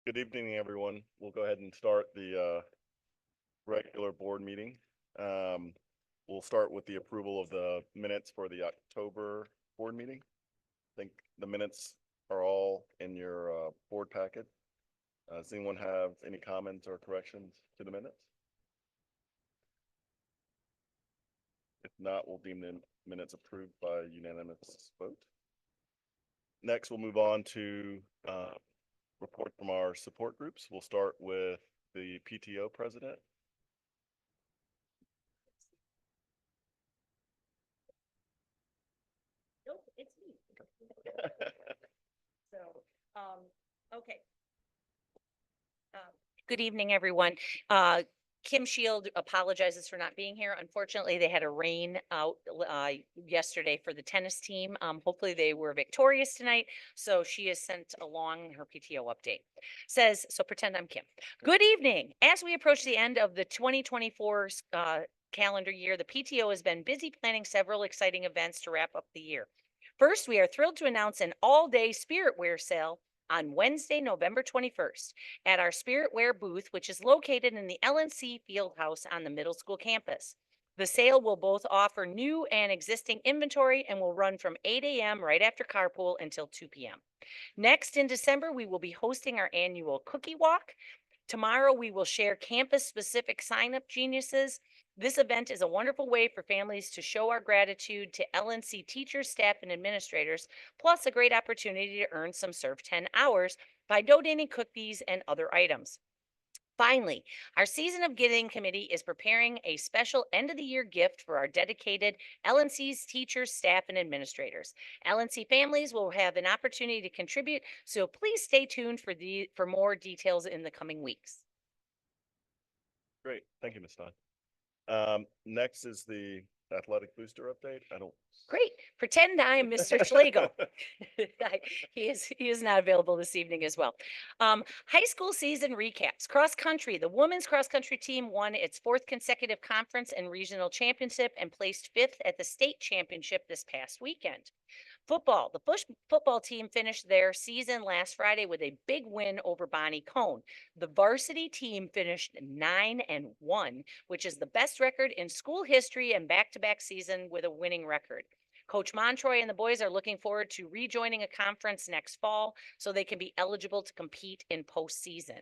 Good evening, everyone. We'll go ahead and start the regular board meeting. Um, we'll start with the approval of the minutes for the October board meeting. I think the minutes are all in your board packet. Does anyone have any comments or corrections to the minutes? If not, we'll deem the minutes approved by unanimous vote. Next, we'll move on to report from our support groups. We'll start with the PTO president. Nope, it's me. So, okay. Good evening, everyone. Kim Shield apologizes for not being here. Unfortunately, they had a rain out yesterday for the tennis team. Hopefully they were victorious tonight. So she has sent along her PTO update. Says, so pretend I'm Kim. Good evening. As we approach the end of the 2024 calendar year, the PTO has been busy planning several exciting events to wrap up the year. First, we are thrilled to announce an all-day spirit wear sale on Wednesday, November 21st at our Spirit Wear booth, which is located in the LNC field house on the middle school campus. The sale will both offer new and existing inventory and will run from 8 a.m. right after carpool until 2 p.m. Next in December, we will be hosting our annual cookie walk. Tomorrow, we will share campus-specific sign-up geniuses. This event is a wonderful way for families to show our gratitude to LNC teachers, staff, and administrators, plus a great opportunity to earn some Serve 10 hours by donating cookies and other items. Finally, our Season of Giving Committee is preparing a special end of the year gift for our dedicated LNC's teachers, staff, and administrators. LNC families will have an opportunity to contribute, so please stay tuned for more details in the coming weeks. Great. Thank you, Ms. Stein. Next is the athletic booster update. I don't. Great. Pretend I am Mr. Schlegel. He is not available this evening as well. High school season recaps. Cross country. The women's cross country team won its fourth consecutive conference and regional championship and placed fifth at the state championship this past weekend. Football. The Bush football team finished their season last Friday with a big win over Bonnie Cone. The varsity team finished 9-1, which is the best record in school history and back-to-back season with a winning record. Coach Montroy and the boys are looking forward to rejoining a conference next fall so they can be eligible to compete in postseason.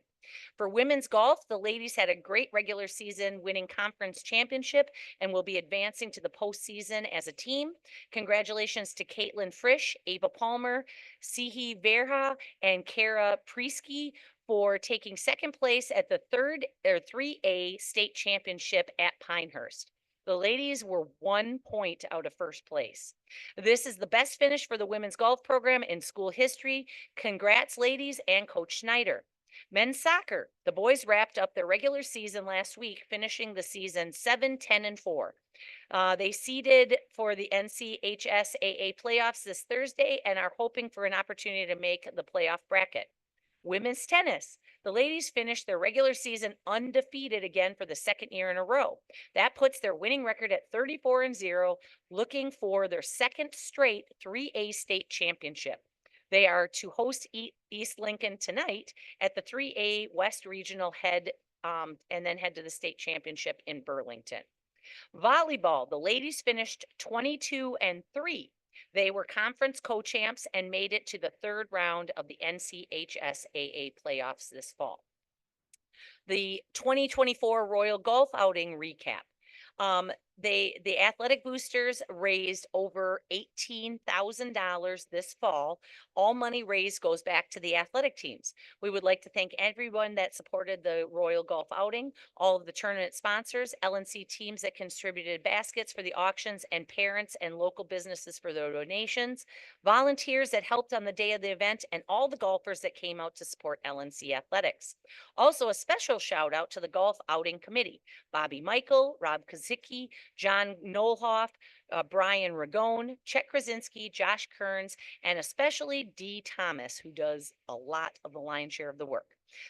For women's golf, the ladies had a great regular season winning conference championship and will be advancing to the postseason as a team. Congratulations to Caitlin Frisch, Ava Palmer, Sihi Verha, and Kara Priesky for taking second place at the 3A state championship at Pinehurst. The ladies were 1 point out of first place. This is the best finish for the women's golf program in school history. Congrats, ladies, and Coach Schneider. Men's soccer. The boys wrapped up their regular season last week, finishing the season 7-10-4. They seeded for the NCHSAA playoffs this Thursday and are hoping for an opportunity to make the playoff bracket. Women's tennis. The ladies finished their regular season undefeated again for the second year in a row. That puts their winning record at 34-0, looking for their second straight 3A state championship. They are to host East Lincoln tonight at the 3A West Regional head and then head to the state championship in Burlington. Volleyball, the ladies finished 22-3. They were conference co-champs and made it to the third round of the NCHSAA playoffs this fall. The 2024 Royal Golf Outing recap. The athletic boosters raised over $18,000 this fall. All money raised goes back to the athletic teams. We would like to thank everyone that supported the Royal Golf Outing, all of the tournament sponsors, LNC teams that contributed baskets for the auctions, and parents and local businesses for their donations, volunteers that helped on the day of the event, and all the golfers that came out to support LNC athletics. Also, a special shout out to the Golf Outing Committee, Bobby Michael, Rob Kazicki, John Nolhoff, Brian Ragone, Chet Krasinski, Josh Kearns, and especially Dee Thomas, who does a lot of the lion's share of the work.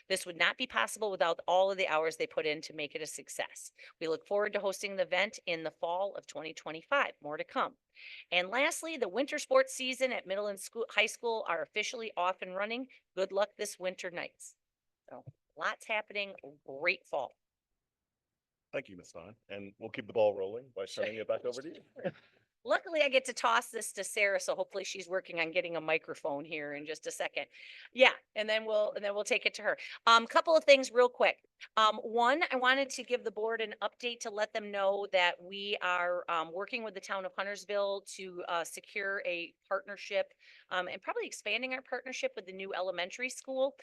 This would not be possible without all of the hours they put in to make it a success. We look forward to hosting the event in the fall of 2025. More to come. And lastly, the winter sports season at middle and high school are officially off and running. Good luck this winter nights. So lots happening, great fall. Thank you, Ms. Stein. And we'll keep the ball rolling by Sure. turning it back over to you. Luckily, I get to toss this to Sarah, so hopefully she's working on getting a microphone here in just a second. Yeah, and then we'll take it to her. Couple of things real quick. One, I wanted to give the board an update to let them know that we are working with the town of Huntersville to secure a partnership and probably expanding our partnership with the new elementary school.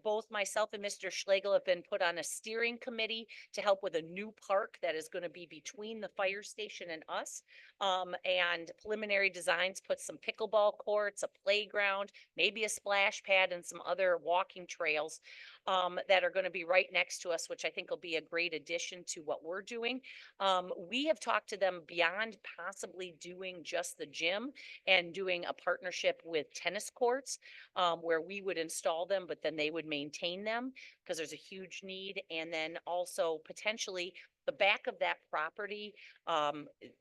Both myself and Mr. Schlegel have been put on a steering committee to help with a new park that is going to be between the fire station and us. And preliminary designs put some pickleball courts, a playground, maybe a splash pad and some other walking trails that are going to be right next to us, which I think will be a great addition to what we're doing. We have talked to them beyond possibly doing just the gym and doing a partnership with tennis courts where we would install them, but then they would maintain them because there's a huge need. And then also potentially the back of that property,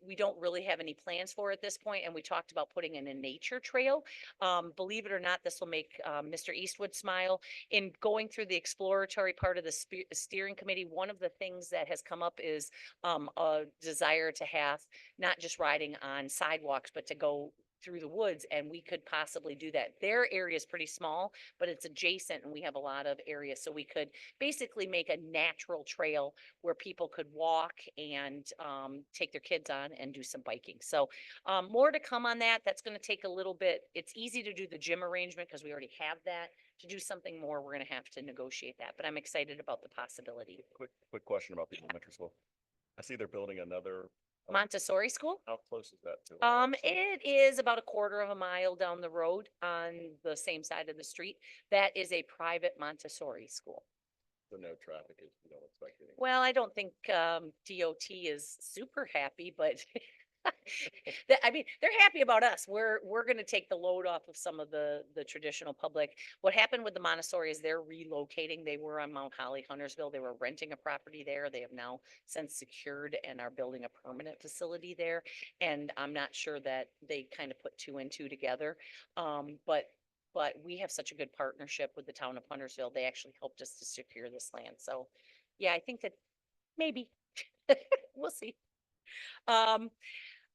we don't really have any plans for at this point, and we talked about putting in a nature trail. Believe it or not, this will make Mr. Eastwood smile. In going through the exploratory part of the steering committee, one of the things that has come up is a desire to have not just riding on sidewalks, but to go through the woods, and we could possibly do that. Their area is pretty small, but it's adjacent and we have a lot of areas. So we could basically make a natural trail where people could walk and take their kids on and do some biking. So more to come on that. That's going to take a little bit. It's easy to do the gym arrangement because we already have that. To do something more, we're going to have to negotiate that, but I'm excited about the possibility. Quick question about the elementary school. I see they're building another. Montessori school? How close is that to? us? It is about a quarter of a mile down the road on the same side of the street. That is a private Montessori school. So no traffic is, you don't expect any. Well, I don't think DOT is super happy, but I mean, they're happy about us. We're going to take the load off of some of the traditional public. What happened with the Montessori is they're relocating. They were on Mount Holly, Huntersville. They were renting a property there. They have now since secured and are building a permanent facility there. And I'm not sure that they kind of put two and two together. But we have such a good partnership with the town of Huntersville. They actually helped us to secure this land. So yeah, I think that maybe we'll see.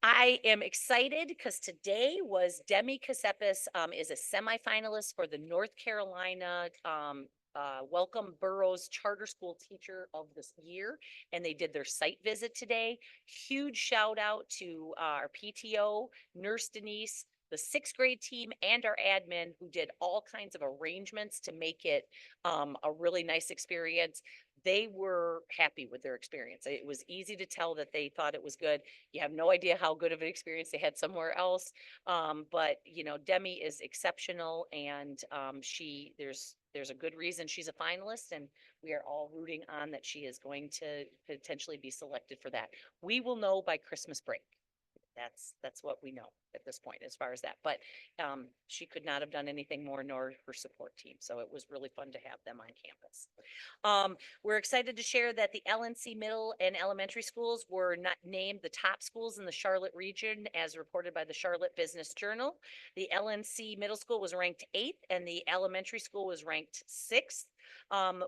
I am excited because today was Demi Kasepis is a semifinalist for the North Carolina Welcome Burroughs Charter School Teacher of this year, and they did their site visit today. Huge shout out to our PTO, Nurse Denise, the sixth grade team, and our admin who did all kinds of arrangements to make it a really nice experience. They were happy with their experience. It was easy to tell that they thought it was good. You have no idea how good of an experience they had somewhere else. But you know, Demi is exceptional, and there's a good reason she's a finalist, and we are all rooting on that she is going to potentially be selected for that. We will know by Christmas break. That's what we know at this point as far as that. But she could not have done anything more, nor her support team. So it was really fun to have them on campus. We're excited to share that the LNC middle and elementary schools were not named the top schools in the Charlotte region as reported by the Charlotte Business Journal. The LNC middle school was ranked 8th and the elementary school was ranked 6th.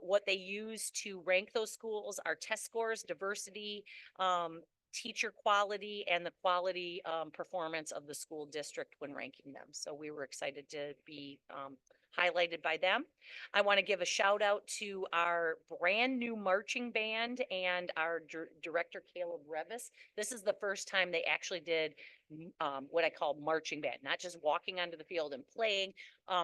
What they use to rank those schools are test scores, diversity, teacher quality, and the quality performance of the school district when ranking them. So we were excited to be highlighted by them. I want to give a shout out to our brand new marching band and our director, Caleb Revis. This is the first time they actually did what I call marching band, not just walking onto the field and playing.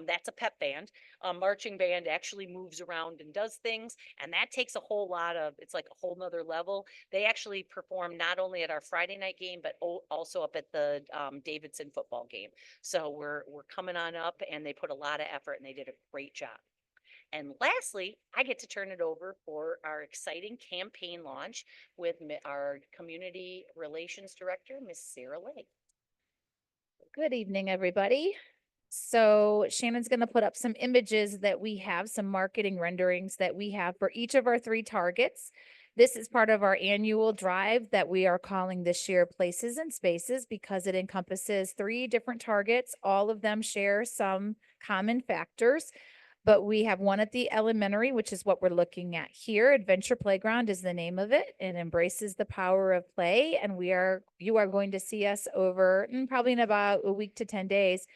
That's a pep band. Marching band actually moves around and does things, and that takes a whole lot of, it's like a whole nother level. They actually perform not only at our Friday night game, but also up at the Davidson football game. So we're coming on up, and they put a lot of effort, and they did a great job. And lastly, I get to turn it over for our exciting campaign launch with our community relations director, Miss Sarah Lake. Good evening, everybody. So Shannon's going to put up some images that we have, some marketing renderings that we have for each of our 3 targets. This is part of our annual drive that we are calling this year Places and Spaces because it encompasses 3 different targets. All of them share some common factors, but we have one at the elementary, which is what we're looking at here. Adventure Playground is the name of it. It embraces the power of play, and you are going to see us over probably in about a week to 10 days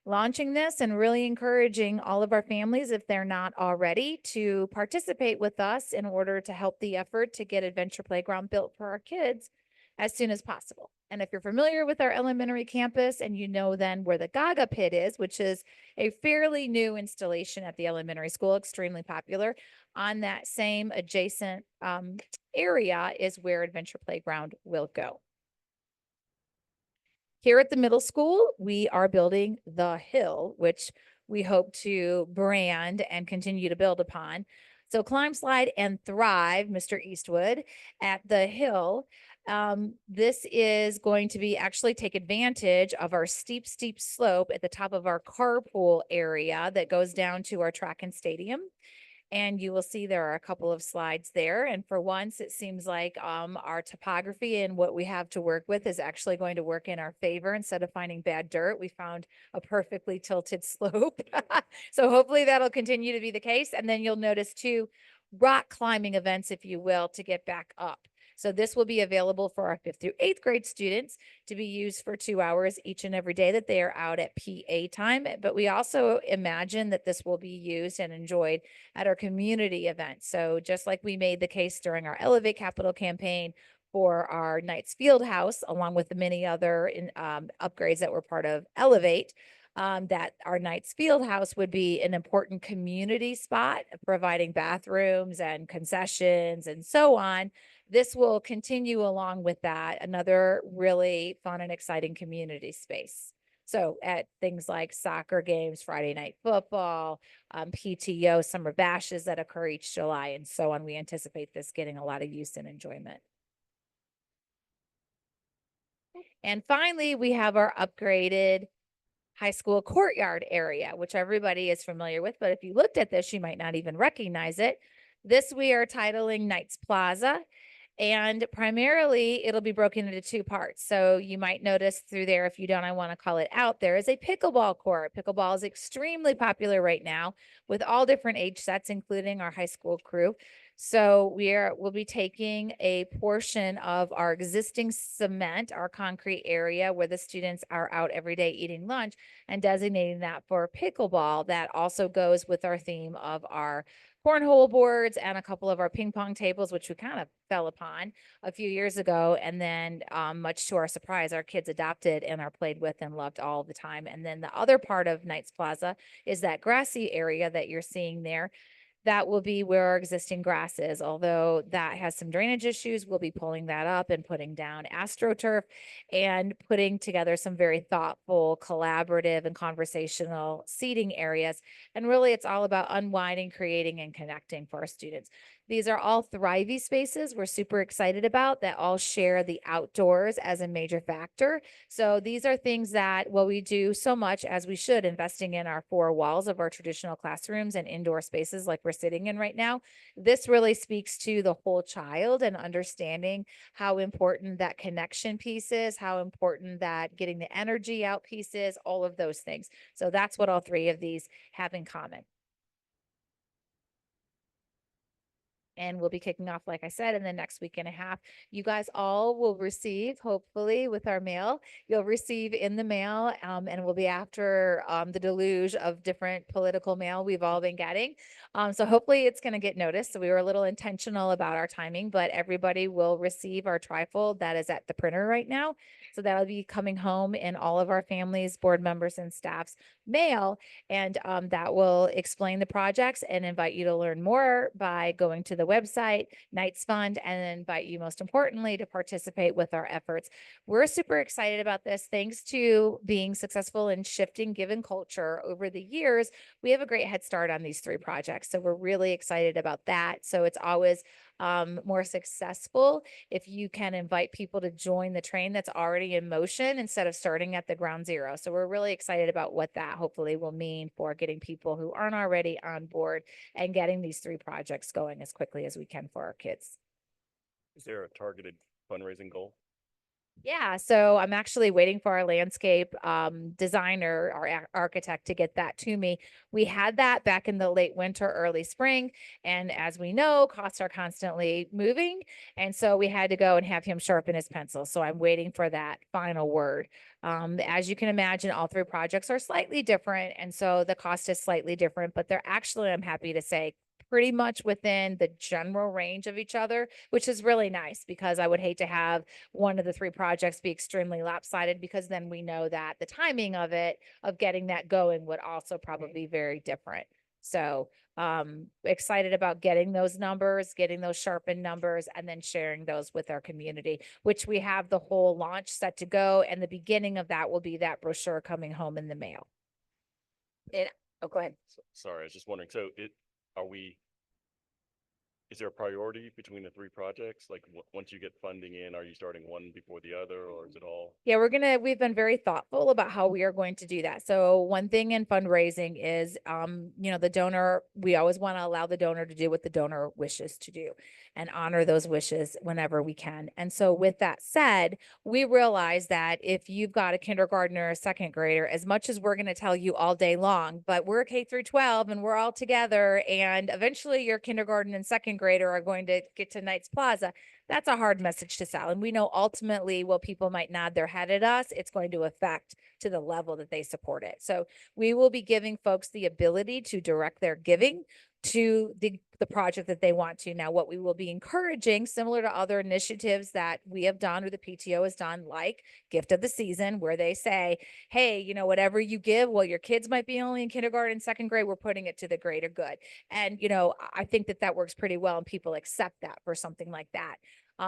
launching this and really encouraging all of our families, if they're not already, to participate with us in order to help the effort to get Adventure Playground built for our kids as soon as possible. And if you're familiar with our elementary campus and you know then where the Gaga Pit is, which is a fairly new installation at the elementary school, extremely popular, on that same adjacent area is where Adventure Playground will go. Here at the middle school, we are building the Hill, which we hope to brand and continue to build upon. So Climb, Slide, and Thrive, Mr. Eastwood, at the Hill. This is going to be actually take advantage of our steep slope at the top of our carpool area that goes down to our track and stadium. And you will see there are a couple of slides there. And for once, it seems like our topography and what we have to work with is actually going to work in our favor. Instead of finding bad dirt, we found a perfectly tilted slope. So hopefully that'll continue to be the case. And then you'll notice two rock climbing events, if you will, to get back up. So this will be available for our 5th through 8th grade students to be used for 2 hours each and every day that they are out at PA time. But we also imagine that this will be used and enjoyed at our community events. So just like we made the case during our Elevate Capital campaign for our Knights Field House, along with the many other upgrades that were part of Elevate, that our Knights Field House would be an important community spot, providing bathrooms and concessions and so on. This will continue along with that, another really fun and exciting community space. So at things like soccer games, Friday night football, PTO, summer bashes that occur each July, and so on, we anticipate this getting a lot of use and enjoyment. And finally, we have our upgraded high school courtyard area, which everybody is familiar with. But if you looked at this, you might not even recognize it. This we are titling Knights Plaza. And primarily it'll be broken into 2 parts. So you might notice through there, if you don't, I want to call it out, there is a pickleball court. Pickleball is extremely popular right now with all different age sets, including our high school crew. So we'll be taking a portion of our existing cement, our concrete area where the students are out every day eating lunch, and designating that for pickleball. That also goes with our theme of our cornhole boards and a couple of our ping pong tables, which we kind of fell upon a few years ago. And then much to our surprise, our kids adopted and are played with and loved all the time. And then the other part of Knights Plaza is that grassy area that you're seeing there. That will be where our existing grass is. Although that has some drainage issues, we'll be pulling that up and putting down AstroTurf and putting together some very thoughtful, collaborative, and conversational seating areas. And really, it's all about unwinding, creating, and connecting for our students. These are all Thrivey spaces we're super excited about that all share the outdoors as a major factor. So these are things that, well, we do so much as we should, investing in our 4 walls of our traditional classrooms and indoor spaces like we're sitting in right now. This really speaks to the whole child and understanding how important that connection piece is, how important that getting the energy out piece is, all of those things. So that's what all 3 of these have in common. And we'll be kicking off, like I said, in the next week and a half. You guys all will receive, hopefully with our mail, you'll receive in the mail, and we'll be after the deluge of different political mail we've all been getting. So hopefully it's going to get noticed. So we were a little intentional about our timing, but everybody will receive our trifold that is at the printer right now. So that'll be coming home in all of our families, board members, and staff's mail. And that will explain the projects and invite you to learn more by going to the website, Knights Fund, and invite you most importantly to participate with our efforts. We're super excited about this. Thanks to being successful in shifting given culture over the years, we have a great head start on these 3 projects. So we're really excited about that. So it's always more successful if you can invite people to join the train that's already in motion instead of starting at the ground zero. So we're really excited about what that hopefully will mean for getting people who aren't already on board and getting these 3 projects going as quickly as we can for our kids. Is there a targeted fundraising goal? Yeah, so I'm actually waiting for our landscape designer, our architect to get that to me. We had that back in the late winter, early spring. And as we know, costs are constantly moving. And so we had to go and have him sharpen his pencil. So I'm waiting for that final word. As you can imagine, all three projects are slightly different. And so the cost is slightly different, but they're actually, I'm happy to say, pretty much within the general range of each other, which is really nice because I would hate to have one of the three projects be extremely lopsided because then we know that the timing of it, of getting that going would also probably be very different. So excited about getting those numbers, getting those sharpened numbers, and then sharing those with our community, which we have the whole launch set to go. And the beginning of that will be that brochure coming home in the mail. And, oh, go ahead. Sorry, I was just wondering, so are we, is there a priority between the three projects? Like, once you get funding in, are you starting one before the other, or is it all? Yeah, we've been very thoughtful about how we are going to do that. So one thing in fundraising is, the donor, we always want to allow the donor to do what the donor wishes to do and honor those wishes whenever we can. And so with that said, we realize that if you've got a kindergartner or a second grader, as much as we're going to tell you all day long, but we're K through 12 and we're all together, and eventually your kindergarten and second grader are going to get to Knights Plaza. That's a hard message to sell. And we know ultimately, while people might nod their head at us, it's going to affect to the level that they support it. So we will be giving folks the ability to direct their giving to the project that they want to. Now, what we will be encouraging, similar to other initiatives that we have done or the PTO has done, like Gift of the Season, where they say, hey, whatever you give, well, your kids might be only in kindergarten, second grade, we're putting it to the greater good. And, I think that that works pretty well and people accept that for something like that.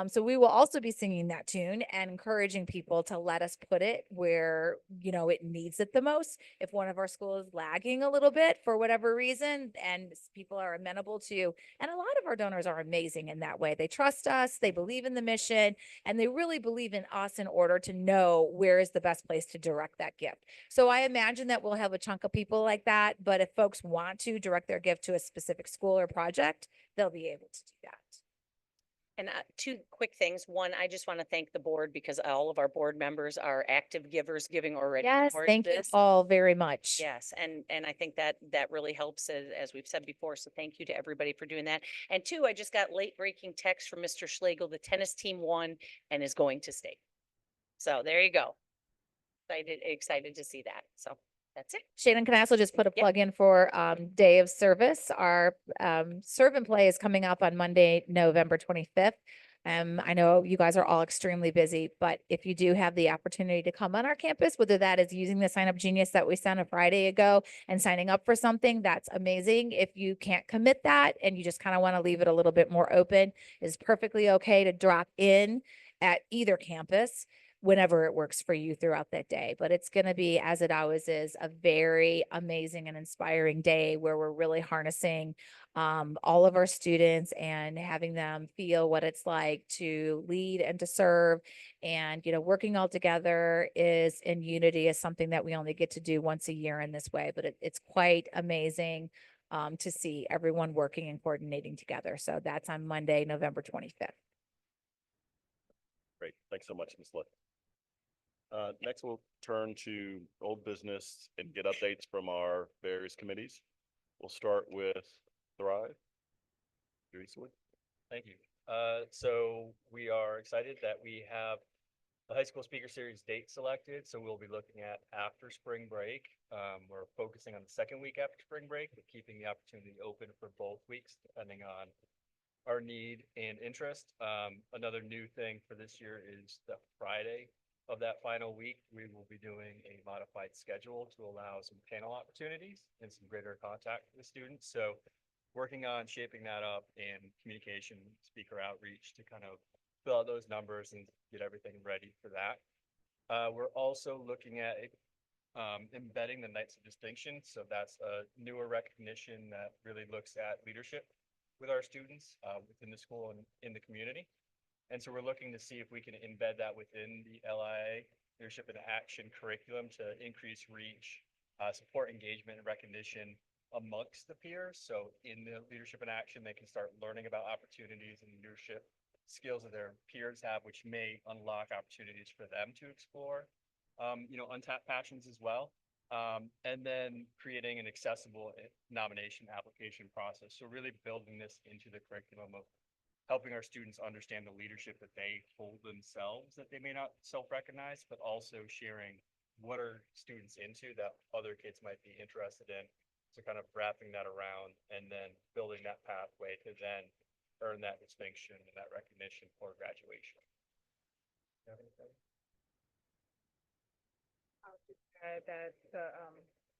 So we will also be singing that tune and encouraging people to let us put it where, it needs it the most. If one of our schools is lagging a little bit for whatever reason, and people are amenable to, and a lot of our donors are amazing in that way. They trust us, they believe in the mission, and they really believe in us in order to know where is the best place to direct that gift. So I imagine that we'll have a chunk of people like that, but if folks want to direct their gift to a specific school or project, they'll be able to do that. And two quick things. One, I just want to thank the board because all of our board members are active givers, giving already. Yes, towards thank you this. all very much. Yes, and I think that really helps as we've said before. So thank you to everybody for doing that. And two, I just got late breaking text from Mr. Schlegel. The tennis team won and is going to state. So there you go. Excited to see that. So that's it. Shannon, can I also just put a Yep. plug in for Day of Service? Our serve and play is coming up on Monday, November 25th. I know you guys are all extremely busy, but if you do have the opportunity to come on our campus, whether that is using the Sign Up Genius that we sent a Friday ago and signing up for something, that's amazing. If you can't commit that and you just kind of want to leave it a little bit more open, it's perfectly okay to drop in at either campus whenever it works for you throughout that day. But it's going to be, as it always is, a very amazing and inspiring day where we're really harnessing all of our students and having them feel what it's like to lead and to serve. And, working all together is in unity is something that we only get to do once a year in this way, but it's quite amazing to see everyone working and coordinating together. So that's on Monday, November 25th. Great, thanks so much, Ms. Litt. Next, we'll turn to old business and get updates from our various committees. We'll start with Thrive. Thank you. So we are excited that we have the high school speaker series date selected. So we'll be looking at after spring break. We're focusing on the second week after spring break, but keeping the opportunity open for both weeks, depending on our need and interest. Another new thing for this year is the Friday of that final week, we will be doing a modified schedule to allow some panel opportunities and some greater contact with students. So working on shaping that up and communication, speaker outreach to kind of fill out those numbers and get everything ready for that. We're also looking at embedding the Knights of Distinction. So that's a newer recognition that really looks at leadership with our students within the school and in the community. And so we're looking to see if we can embed that within the LIA Leadership and Action curriculum to increase reach, support engagement and recognition amongst the peers. So in the Leadership and Action, they can start learning about opportunities and leadership skills that their peers have, which may unlock opportunities for them to explore, untapped passions as well. And then creating an accessible nomination application process. So really building this into the curriculum of helping our students understand the leadership that they hold themselves that they may not self-recognize, but also sharing what are students into that other kids might be interested in. So kind of wrapping that around and then building that pathway to then earn that distinction and that recognition for graduation. I'll just add that the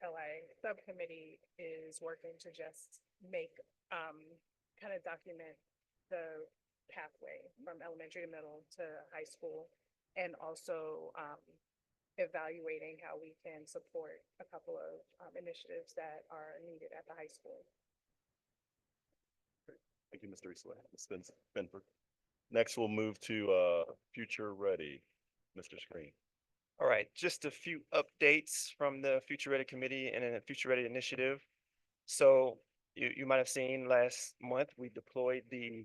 LI subcommittee is working to just make kind of document the pathway from elementary to middle to high school, and also evaluating how we can support a couple of initiatives that are needed at the high school. Thank you, Mr. Eastwood. Ms. Benford. Next, we'll move to Future Ready, Mr. Screen. All right, just a few updates from the Future Ready Committee and the Future Ready Initiative. So you might have seen last month, we deployed the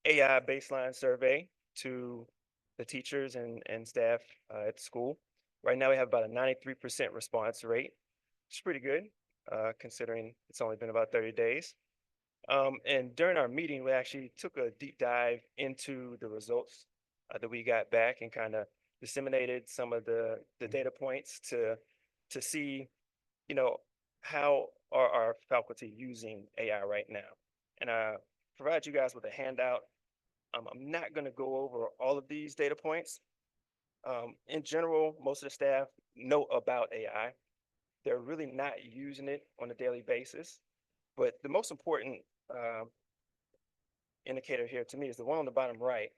AI baseline survey to the teachers and staff at the school. Right now, we have about a 93% response rate. It's pretty good, considering it's only been about 30 days. And during our meeting, we actually took a deep dive into the results that we got back and kind of disseminated some of the data points to see, how are our faculty using AI right now. And I provide you guys with a handout. I'm not going to go over all of these data points. In general, most of the staff know about AI. They're really not using it on a daily basis. But the most important indicator here to me is the one on the bottom right.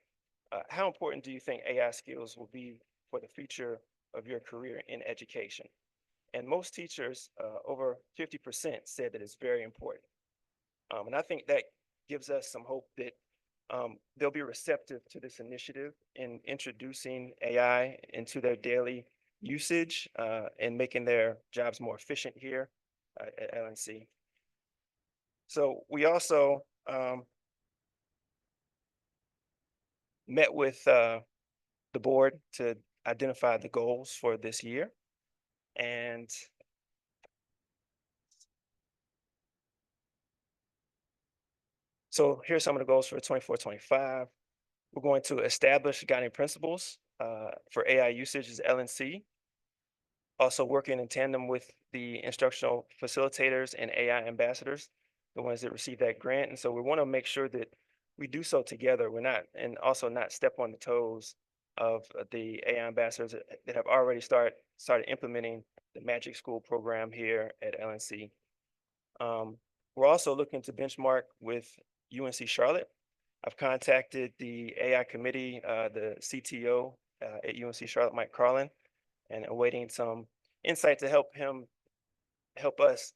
How important do you think AI skills will be for the future of your career in education? And most teachers, over 50%, said that it's very important. And I think that gives us some hope that they'll be receptive to this initiative in introducing AI into their daily usage and making their jobs more efficient here at LNC. So we also met with the board to identify the goals for this year. And so here's some of the goals for 24-25. We're going to establish guiding principles for AI usage as LNC. Also working in tandem with the instructional facilitators and AI ambassadors, the ones that receive that grant. And so we want to make sure that we do so together. We're not, and also not step on the toes of the AI ambassadors that have already started implementing the Magic School program here at LNC. We're also looking to benchmark with UNC Charlotte. I've contacted the AI committee, the CTO at UNC Charlotte, Mike Carlin, and awaiting some insight to help us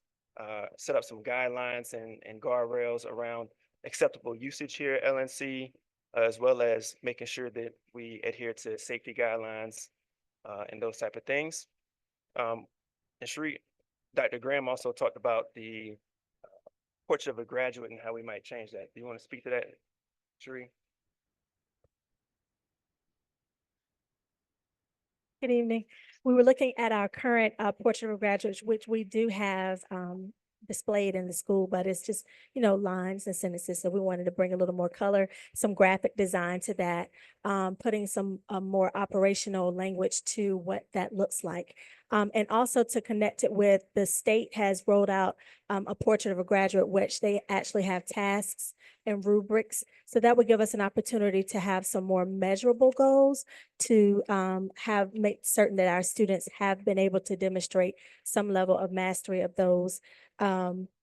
set up some guidelines and guardrails around acceptable usage here at LNC, as well as making sure that we adhere to safety guidelines and those type of things. And Dr. Graham also talked about the portrait of a graduate and how we might change that. Do you want to speak to that, Sheree? Good evening. We were looking at our current portrait of graduates, which we do have displayed in the school, but it's just, lines and sentences. So we wanted to bring a little more color, some graphic design to that, putting some more operational language to what that looks like. And also to connect it with the state has rolled out a portrait of a graduate, which they actually have tasks and rubrics. So that would give us an opportunity to have some more measurable goals to make certain that our students have been able to demonstrate some level of mastery of those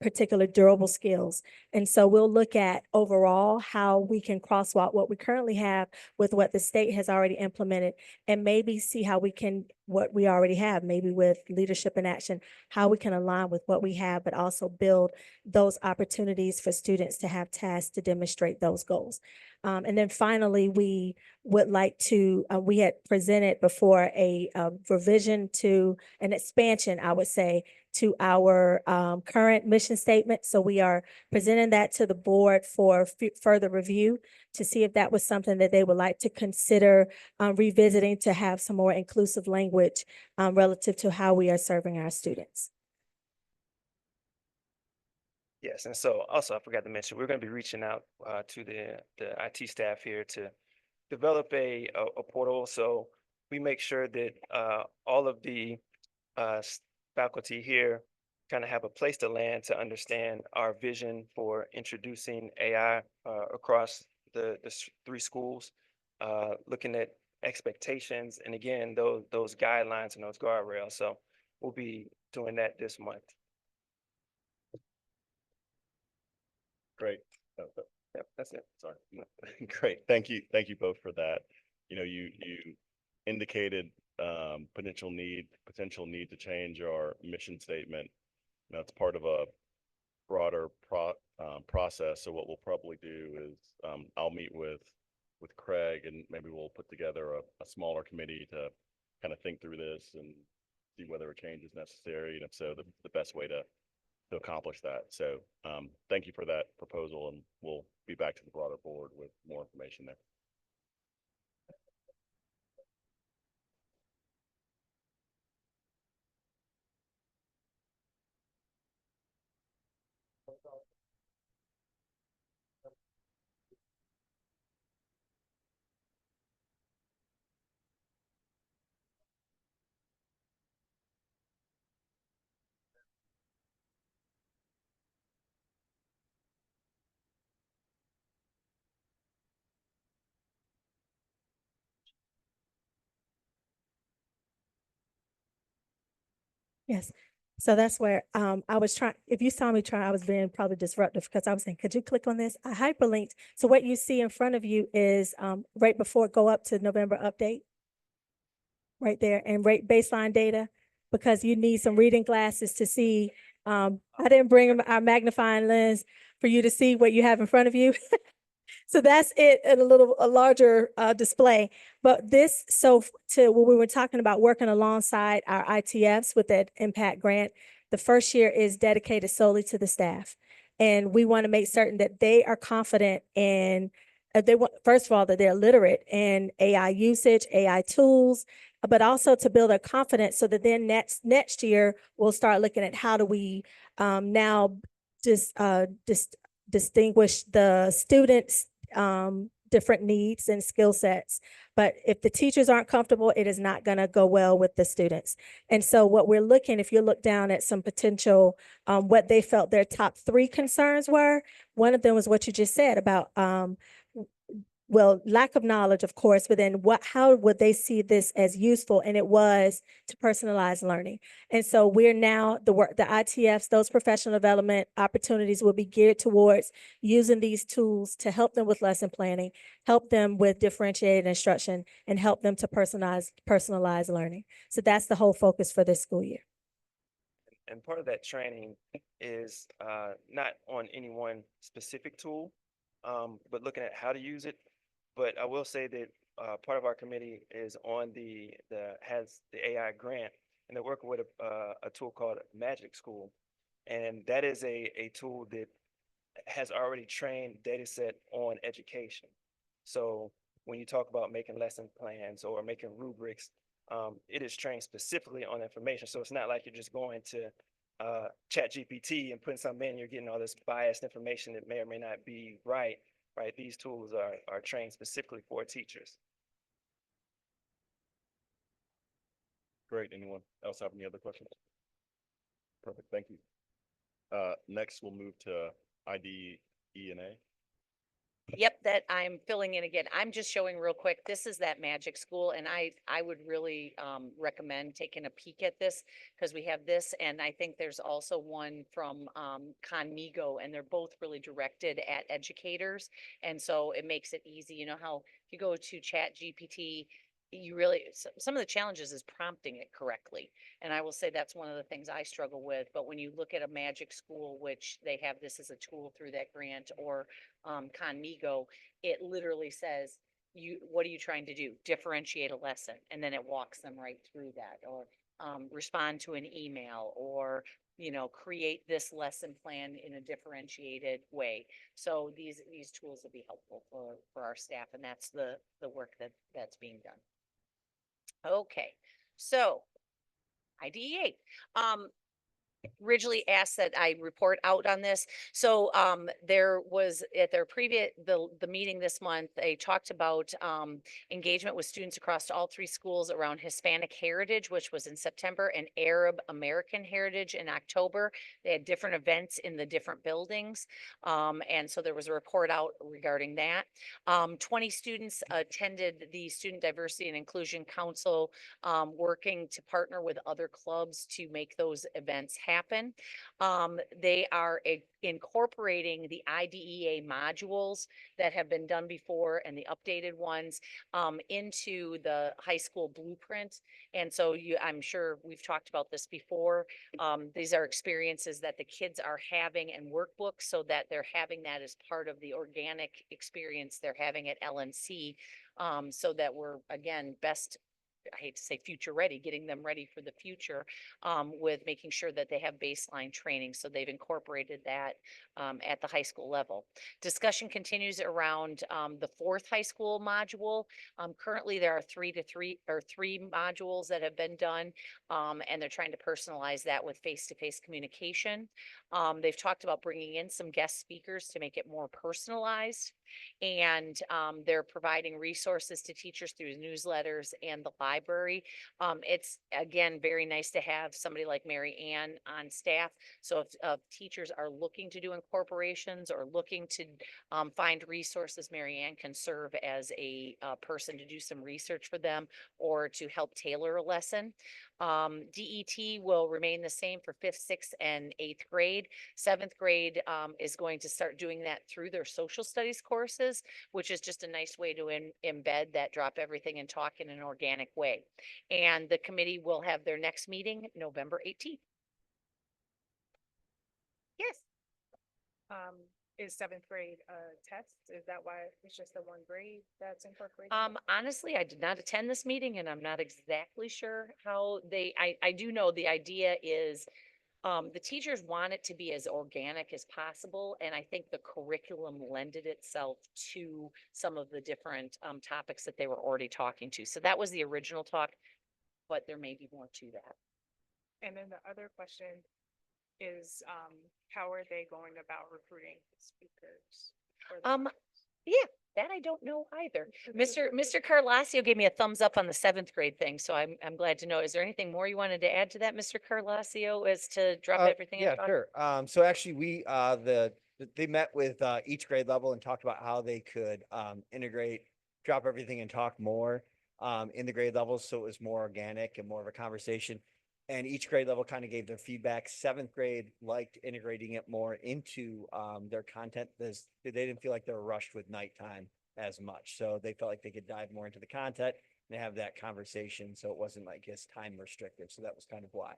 particular durable skills. And so we'll look at overall how we can crosswalk what we currently have with what the state has already implemented, and maybe see how we can, what we already have, maybe with leadership in action, how we can align with what we have, but also build those opportunities for students to have tasks to demonstrate those goals. And then finally, we would like to, we had presented before a revision to an expansion, I would say, to our current mission statement. So we are presenting that to the board for further review to see if that was something that they would like to consider revisiting to have some more inclusive language relative to how we are serving our students. Yes, and so also I forgot to mention, we're going to be reaching out to the IT staff here to develop a portal. So we make sure that all of the faculty here kind of have a place to land to understand our vision for introducing AI across the three schools, looking at expectations and again, those guidelines and those guardrails. So we'll be doing that this month. Great. Yep, that's it. Sorry. Great. Thank you. Thank you both for that. You know, you indicated potential need to change our mission statement. That's part of a broader process. So what we'll probably do is I'll meet with Craig and maybe we'll put together a smaller committee to kind of think through this and see whether a change is necessary. And if so, the best way to accomplish that. So thank you for that proposal and we'll be back to the broader board with more information there. Yes. So that's where I was trying, if you saw me try, I was being probably disruptive because I was saying, could you click on this? I hyperlinked. So what you see in front of you is right before go up to November update. Right there and rate baseline data because you need some reading glasses to see. I didn't bring our magnifying lens for you to see what you have in front of you. So that's it in a larger display. But this, to when we were talking about working alongside our ITFs with that impact grant, the first year is dedicated solely to the staff. And we want to make certain that they are confident in, first of all, that they're literate in AI usage, AI tools, but also to build their confidence so that then next year we'll start looking at how do we now distinguish the students' different needs and skill sets. But if the teachers aren't comfortable, it is not going to go well with the students. And so what we're looking, if you look down at some potential, what they felt their top 3 concerns were, one of them was what you just said about well, lack of knowledge, of course, but then how would they see this as useful? And it was to personalize learning. And so we're now, the ITFs, those professional development opportunities will be geared towards using these tools to help them with lesson planning, help them with differentiated instruction, and help them to personalize learning. So that's the whole focus for this school year. And part of that training is not on any one specific tool, but looking at how to use it. But I will say that part of our committee is on has the AI grant, and they're working with a tool called Magic School, and that is a tool that has already trained data set on education. So when you talk about making lesson plans or making rubrics, it is trained specifically on information. So it's not like you're just going to chat GPT and putting something in, you're getting all this biased information that may or may not be right. Right, these tools are trained specifically for teachers. Great. Anyone else have any other questions? Perfect. Thank you. Next, we'll move to IDE&A. Yep, that I'm filling in again. I'm just showing real quick. This is that magic school and I would really recommend taking a peek at this because we have this and I think there's also one from Conmigo and they're both really directed at educators. And so it makes it easy. You know how if you go to Chat GPT, you really, some of the challenges is prompting it correctly. And I will say that's one of the things I struggle with. But when you look at a magic school, which they have this as a tool through that grant or Conmigo, it literally says, what are you trying to do? Differentiate a lesson. And then it walks them right through that or respond to an email or create this lesson plan in a differentiated way. So these tools will be helpful for our staff, and that's the work that's being done. Okay, so IDEA. Originally asked that I report out on this. So there was at their previous the meeting this month, they talked about engagement with students across all three schools around Hispanic heritage, which was in September, and Arab American heritage in October. They had different events in the different buildings. And so there was a report out regarding that. 20 students attended the Student Diversity and Inclusion Council, working to partner with other clubs to make those events happen. They are incorporating the IDEA modules that have been done before and the updated ones into the high school blueprint. And so I'm sure we've talked about this before. These are experiences that the kids are having and workbooks, so that they're having that as part of the organic experience they're having at LNC. So that we're, again, best, I hate to say future ready, getting them ready for the future, with making sure that they have baseline training. So they've incorporated that at the high school level. Discussion continues around the fourth high school module. Currently, there are three modules that have been done, and they're trying to personalize that with face-to-face communication. They've talked about bringing in some guest speakers to make it more personalized. And they're providing resources to teachers through newsletters and the library. It's, again, very nice to have somebody like Mary Ann on staff. So if teachers are looking to do incorporations or looking to find resources, Mary Ann can serve as a person to do some research for them or to help tailor a lesson. DET will remain the same for 5th, 6th, and 8th grade. 7th grade is going to start doing that through their social studies courses, which is just a nice way to embed that drop everything and talk in an organic way. And the committee will have their next meeting November 18th. Yes. Is 7th grade a test? Is that why it's just the one grade that's incorporated? Honestly, I did not attend this meeting, and I'm not exactly sure how I do know the idea is the teachers want it to be as organic as possible, and I think the curriculum lended itself to some of the different topics that they were already talking to. So that was the original talk, but there may be more to that. And then the other question is, how are they going about recruiting speakers? for the Yeah, that I don't know either. Mr. Carlasio gave me a thumbs up on the 7th grade thing, so I'm glad to know. Is there anything more you wanted to add to that, Mr. Carlasio, as to drop everything? and Yeah, talk? sure. So actually they met with each grade level and talked about how they could integrate, drop everything and talk more in the grade levels, so it was more organic and more of a conversation. And each grade level kind of gave their feedback. 7th grade liked integrating it more into their content. They didn't feel like they were rushed with nighttime as much, so they felt like they could dive more into the content and have that conversation, so it wasn't like as time restrictive. So that was kind of why.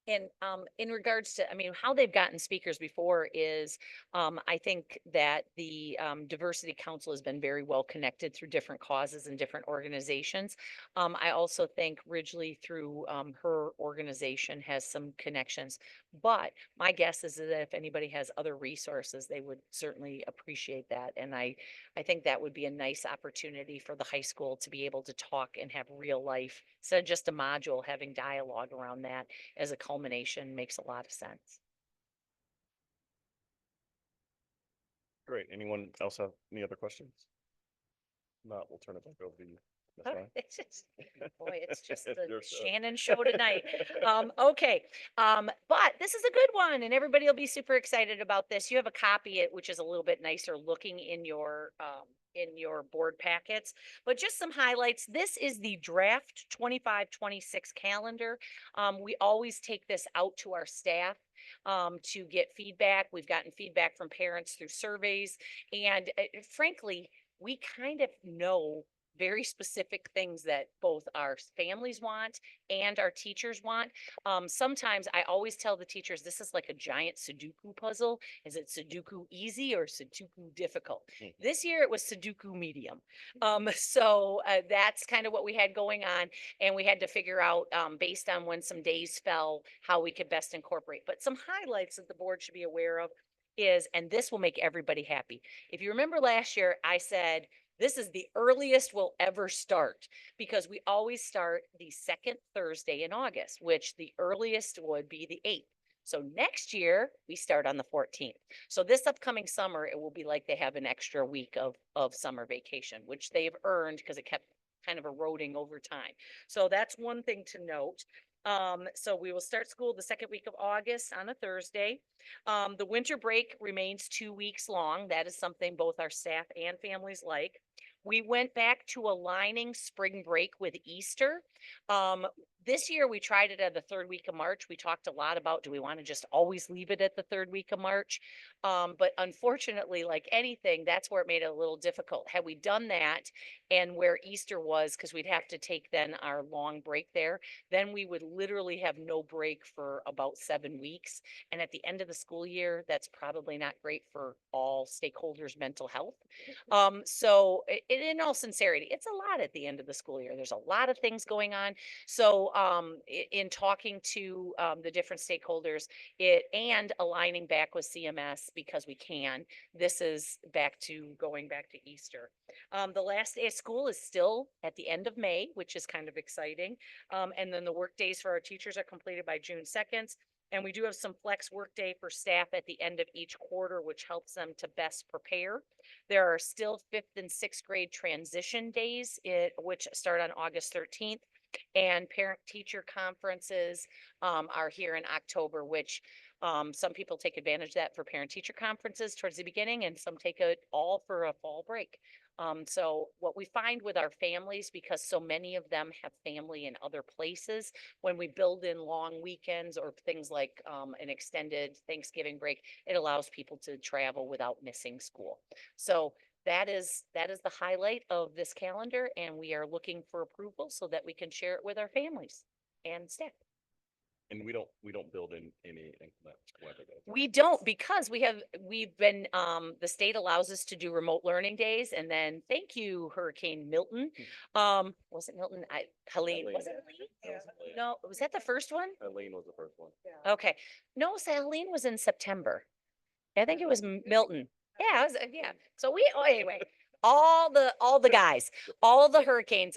And in regards to, I mean, how they've gotten speakers before is, I think that the Diversity Council has been very well connected through different causes and different organizations. I also think Ridgely, through her organization, has some connections. But my guess is that if anybody has other resources, they would certainly appreciate that. And I think that would be a nice opportunity for the high school to be able to talk and have real life, instead of just a module, having dialogue around that as a culmination makes a lot of sense. Great. Anyone else have any other questions? Not, we'll turn it back over to you. Ms. Oh, Ryan. It's just, boy, it's just the You're so- Shannon show tonight. Okay. But this is a good one, and everybody will be super excited about this. You have a copy, which is a little bit nicer looking in your board packets, but just some highlights. This is the draft 25-26 calendar. We always take this out to our staff to get feedback. We've gotten feedback from parents through surveys, and frankly, we kind of know very specific things that both our families want and our teachers want. Sometimes I always tell the teachers, this is like a giant Sudoku puzzle. Is it Sudoku easy or Sudoku difficult? Mhm. This year it was Sudoku medium. So that's kind of what we had going on. And we had to figure out, based on when some days fell, how we could best incorporate. But some highlights that the board should be aware of is, and this will make everybody happy. If you remember last year, I said, this is the earliest we'll ever start because we always start the second Thursday in August, which the earliest would be the 8th. So next year we start on the 14th. So this upcoming summer, it will be like they have an extra week of summer vacation, which they've earned because it kept kind of eroding over time. So that's one thing to note. So we will start school the second week of August on a Thursday. The winter break remains 2 weeks long. That is something both our staff and families like. We went back to aligning spring break with Easter. This year we tried it at the third week of March. We talked a lot about, do we want to just always leave it at the third week of March? But unfortunately, like anything, that's where it made it a little difficult. Had we done that and where Easter was, because we'd have to take then our long break there, then we would literally have no break for about 7 weeks. And at the end of the school year, that's probably not great for all stakeholders' mental health. So in all sincerity, it's a lot at the end of the school year. There's a lot of things going on. So in talking to the different stakeholders, and aligning back with CMS because we can, this is going back to Easter. The last day of school is still at the end of May, which is kind of exciting. And then the work days for our teachers are completed by June 2nd. And we do have some flex workday for staff at the end of each quarter, which helps them to best prepare. There are still 5th and 6th grade transition days, which start on August 13th. And parent-teacher conferences are here in October, which some people take advantage of that for parent-teacher conferences towards the beginning, and some take it all for a fall break. So what we find with our families, because so many of them have family in other places, when we build in long weekends or things like an extended Thanksgiving break, it allows people to travel without missing school. So that is the highlight of this calendar, and we are looking for approval so that we can share it with our families and staff. And we don't build in any inclement weather days. We don't, because we've been, the state allows us to do remote learning days, and then, thank you, Hurricane Milton. Was it Milton? Helene, Helene. was it Helene? Yeah. No, was that the first one? Eileen was the first one. Okay, no, so Helene was in September. I think it was Milton. Yeah, it was, yeah. So anyway, all the guys, all the hurricanes.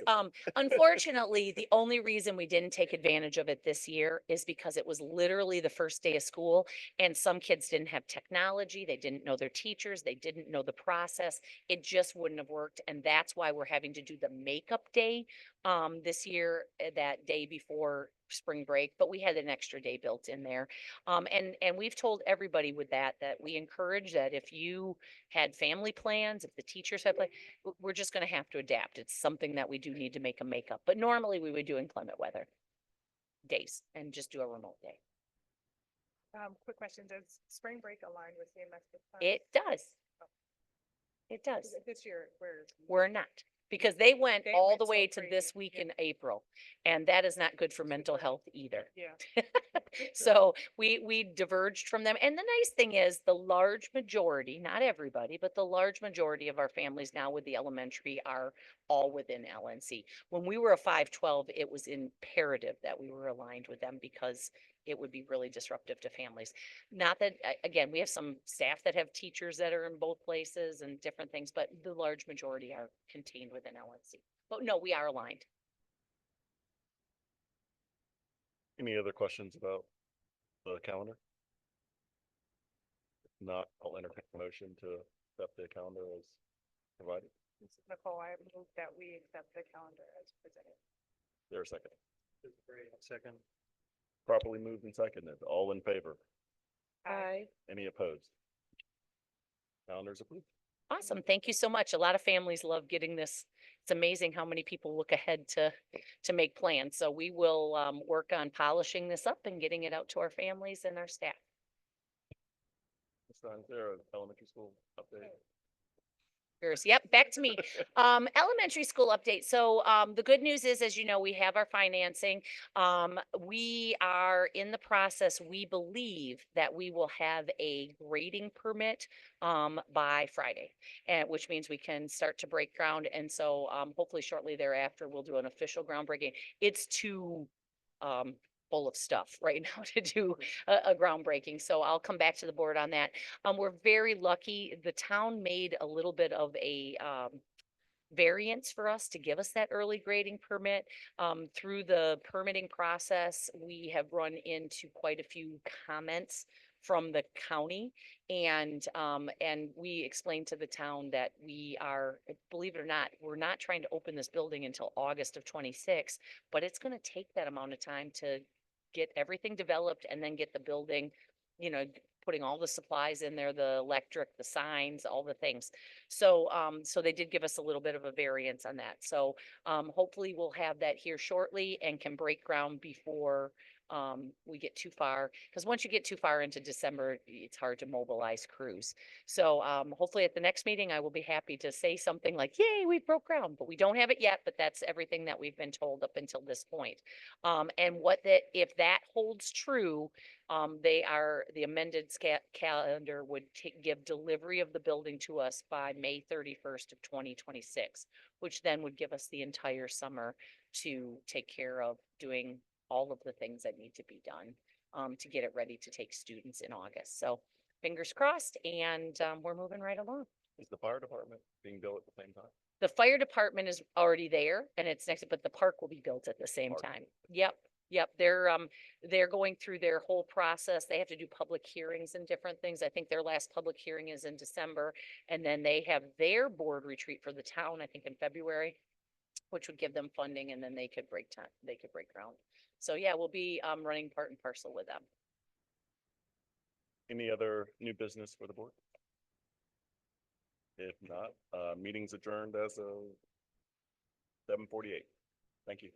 Unfortunately, the only reason we didn't take advantage of it this year is because it was literally the first day of school, and some kids didn't have technology. They didn't know their teachers. They didn't know the process. It just wouldn't have worked. And that's why we're having to do the makeup day this year, that day before spring break, but we had an extra day built in there. And we've told everybody with that we encourage that if you had family plans, if the teachers have, we're just going to have to adapt. It's something that we do need to make a makeup, but normally we would do inclement weather days and just do a remote day. Quick question, does spring break align with CMS this time? It does. It does. This year, We're not, because they went They all went the so way to crazy, this week yeah. in April, and that is not good for mental health either. yeah. So we diverged from them. And the nice thing is the large majority, not everybody, but the large majority of our families now with the elementary are all within LNC. When we were a 512, it was imperative that we were aligned with them because it would be really disruptive to families. Not that, again, we have some staff that have teachers that are in both places and different things, but the large majority are contained within LNC. But no, we are aligned. Any other questions about the calendar? If not, I'll entertain a motion to accept the calendar as provided. This is Nicole, I move that we accept the calendar as presented. Is there a second? Second. Properly moved and seconded. All in favor? Aye. Any opposed? Calendar's approved. Awesome. Thank you so much. A lot of families love getting this. It's amazing how many people look ahead to make plans. So we will work on polishing this up and getting it out to our families and our staff. Is there an elementary school update? Yep, back to me. Elementary school update. So, the good news is, as you know, we have our financing. We are in the process. We believe that we will have a grading permit, by Friday, and which means we can start to break ground. And so, hopefully shortly thereafter, we'll do an official groundbreaking. It's too, full of stuff right now to do a groundbreaking. So I'll come back to the board on that. We're very lucky. The town made a little bit of a, variance for us to give us that early grading permit. Through the permitting process, we have run into quite a few comments from the county. And we explained to the town that we are, believe it or not, we're not trying to open this building until August of 26, but it's gonna take that amount of time to get everything developed and then get the building, putting all the supplies in there, the electric, the signs, all the things. So they did give us a little bit of a variance on that. So, hopefully we'll have that here shortly and can break ground before, we get too far. Because once you get too far into December, it's hard to mobilize crews. So, hopefully at the next meeting, I will be happy to say something like, yay, we broke ground, but we don't have it yet, but that's everything that we've been told up until this point. And if that holds true, the amended calendar would give delivery of the building to us by May 31st of 2026, which then would give us the entire summer to take care of doing all of the things that need to be done, to get it ready to take students in August. So fingers crossed, and, we're moving right along. Is the fire department being built at the same time? The fire department is already there and it's next, but the park will be built at the same Park. time. Yep. Yep. They're going through their whole process. They have to do public hearings and different things. I think their last public hearing is in December. And then they have their board retreat for the town, I think in February, which would give them funding, and then they could break ground. So yeah, we'll be, running part and parcel with them. Any other new business for the board? If not, meeting's adjourned as of 7:48. Thank you.